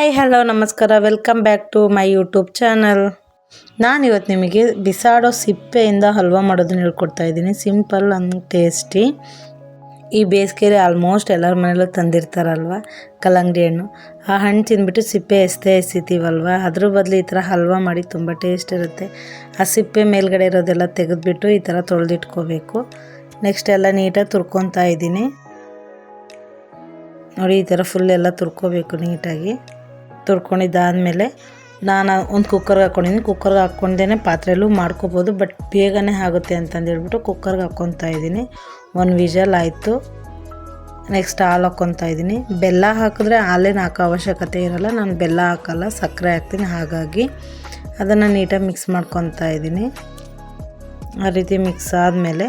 Hi hello ನಮಸ್ಕಾರ, welcome back to my YouTube channel. ನಾನಿವತ್ತು ನಿಮಗೆ ಬಿಸಾಡೋ ಸಿಪ್ಪೆಯಿಂದ ಹಲ್ವಾ ಮಾಡೋದನ್ನ ಹೇಳ್ಕೊಡ್ತಾ ಇದ್ದೀನಿ. Simple and tasty. ಈ ಬೇಸಿಗೆಯಲ್ಲಿ ಆಲ್ಮೋಸ್ಟ್ ಎಲ್ಲರ ಮನೇಲೂ ತಂದಿರ್ತಾರಲ್ವ ಕಲ್ಲಂಗಡಿ ಹಣ್ಣು. ಆ ಹಣ್ಣು ತಿಂದ್ಬಿಟ್ಟು ಸಿಪ್ಪೆ ಎಸಿತೀವಲ್ವ, ಅದ್ರ ಬದಲು ಈ ಥರ ಹಲ್ವಾ ಮಾಡಿ ತುಂಬ ಟೇಸ್ಟ್ ಇರುತ್ತೆ. ಆ ಸಿಪ್ಪೆ ಮೇಲ್ಗಡೆ ಇರೋದೆಲ್ಲ ತೆಗೆದುಬಿಟ್ಟು ಈ ಥರ ತೊಳೆದಿಟ್ಕೋಬೇಕು. ನೆಕ್ಸ್ಟ್ ಎಲ್ಲ ನೀಟಾಗಿ ತುರ್ಕೊತಾ ಇದ್ದೀನಿ ನೋಡಿ. ಈ ಥರ ಫುಲ್ ಎಲ್ಲ ತುರ್ಕೋಬೇಕು ನೀಟಾಗಿ. ತುರ್ಕೊಂಡಿದ್ದಾದಮೇಲೆ ನಾನು ಒಂದು ಕುಕ್ಕರ್ಗೆ ಹಾಕ್ಕೊಂಡಿದ್ದೀನಿ. ಕುಕ್ಕರ್ಗೆ ಹಾಕ್ಕೊಂಡೇ ಪಾತ್ರೆಯಲ್ಲೂ ಮಾಡ್ಕೋಬೋದು, ಬಟ್ ಬೇಗನೆ ಆಗುತ್ತೆ ಅಂತಂದೇಳ್ಬಿಟ್ಟು ಕುಕ್ಕರ್ಗೆ ಹಾಕ್ಕೊತಾ ಇದ್ದೀನಿ. ಒಂದು ವಿಷಲ್ ಆಯಿತು. ನೆಕ್ಸ್ಟ್ ಹಾಲು ಹಾಕ್ಕೊತಾ ಇದ್ದೀನಿ. ಬೆಲ್ಲ ಹಾಕಿದ್ರೆ ಹಾಲೇನು ಹಾಕೋ ಅವಶ್ಯಕತೆ ಇರೋಲ್ಲ, ನಾನು ಬೆಲ್ಲ ಹಾಕಲ್ಲ, ಸಕ್ಕರೆ ಹಾಕ್ತೀನಿ. ಹಾಗಾಗಿ ಅದನ್ನು ನೀಟಾಗಿ ಮಿಕ್ಸ್ ಮಾಡ್ಕೊತಾ ಇದ್ದೀನಿ. ಆ ರೀತಿ ಮಿಕ್ಸ್ ಆದಮೇಲೆ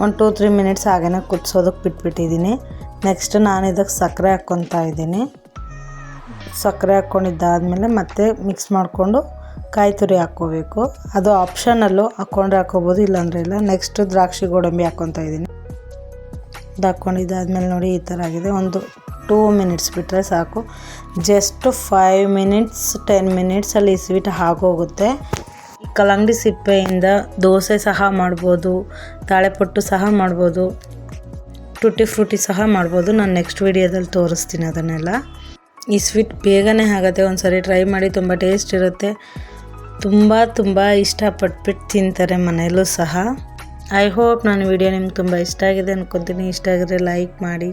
ಒಂದು 2-3 ಮಿನಿಟ್ಸ್ ಹಾಗೇ ಕುದಿಸೋದಕ್ಕೆ ಬಿಟ್ಬಿಟ್ಟಿದ್ದೀನಿ. ನೆಕ್ಸ್ಟ್ ನಾನು ಇದಕ್ಕೆ ಸಕ್ಕರೆ ಹಾಕ್ಕೊತಾ ಇದ್ದೀನಿ. ಸಕ್ಕರೆ ಹಾಕ್ಕೊಂಡಿದ್ದಾದಮೇಲೆ ಮತ್ತೆ ಮಿಕ್ಸ್ ಮಾಡಿಕೊಂಡು ಕಾಯಿ ತುರಿ ಹಾಕ್ಕೋಬೇಕು. ಅದು ಆಪ್ಷನಲ್ಲು, ಹಾಕ್ಕೊಂಡ್ರೆ ಹಾಕ್ಕೋಬೋದು, ಇಲ್ಲಾಂದರೆ ಇಲ್ಲ. ನೆಕ್ಸ್ಟ್ ದ್ರಾಕ್ಷಿ ಗೋಡಂಬಿ ಹಾಕ್ಕೊತಾ ಇದ್ದೀನಿ. ಇದು ಹಾಕ್ಕೊಂಡಿದ್ದಾದಮೇಲೆ ನೋಡಿ ಈ ಥರ ಆಗಿದೆ. ಒಂದು 2 ಮಿನಿಟ್ಸ್ ಬಿಟ್ಟರೆ ಸಾಕು. ಜಸ್ಟ್ 5 ಮಿನಿಟ್ಸ್ 10 ಮಿನಿಟ್ಸಲ್ಲಿ ಈ ಸ್ವೀಟ್ ಆಗೋಗುತ್ತೆ. ಕಲ್ಲಂಗಡಿ ಸಿಪ್ಪೆಯಿಂದ ದೋಸೆ ಸಹ ಮಾಡ್ಬೋದು, ತಾಳೆಪಟ್ಟು ಸಹ ಮಾಡ್ಬೋದು, ಟುಟ್ಟಿ ಫ್ರೂಟಿ ಸಹ ಮಾಡ್ಬೋದು. ನಾನು ನೆಕ್ಸ್ಟ್ ವೀಡಿಯೋದಲ್ಲಿ ತೋರಿಸ್ತೀನಿ ಅದನ್ನೆಲ್ಲ. ಈ ಸ್ವೀಟ್ ಬೇಗನೆ ಆಗುತ್ತೆ, ಒಂದು ಸರಿ ಟ್ರೈ ಮಾಡಿ. ತುಂಬ ಟೇಸ್ಟ್ ಇರುತ್ತೆ. ತುಂಬ ಇಷ್ಟಪಟ್ಬಿಟ್ಟು ತಿಂತಾರೆ ಮನೆಯಲ್ಲೂ ಸಹ. ಐ ಹೋಪ್ ನನ್ನ ವಿಡಿಯೋ ನಿಮ್ಗೆ ತುಂಬ ಇಷ್ಟ ಆಗಿದೆ ಅಂದ್ಕೊತೀನಿ. ಇಷ್ಟ ಆಗಿದ್ರೆ ಲೈಕ್ ಮಾಡಿ.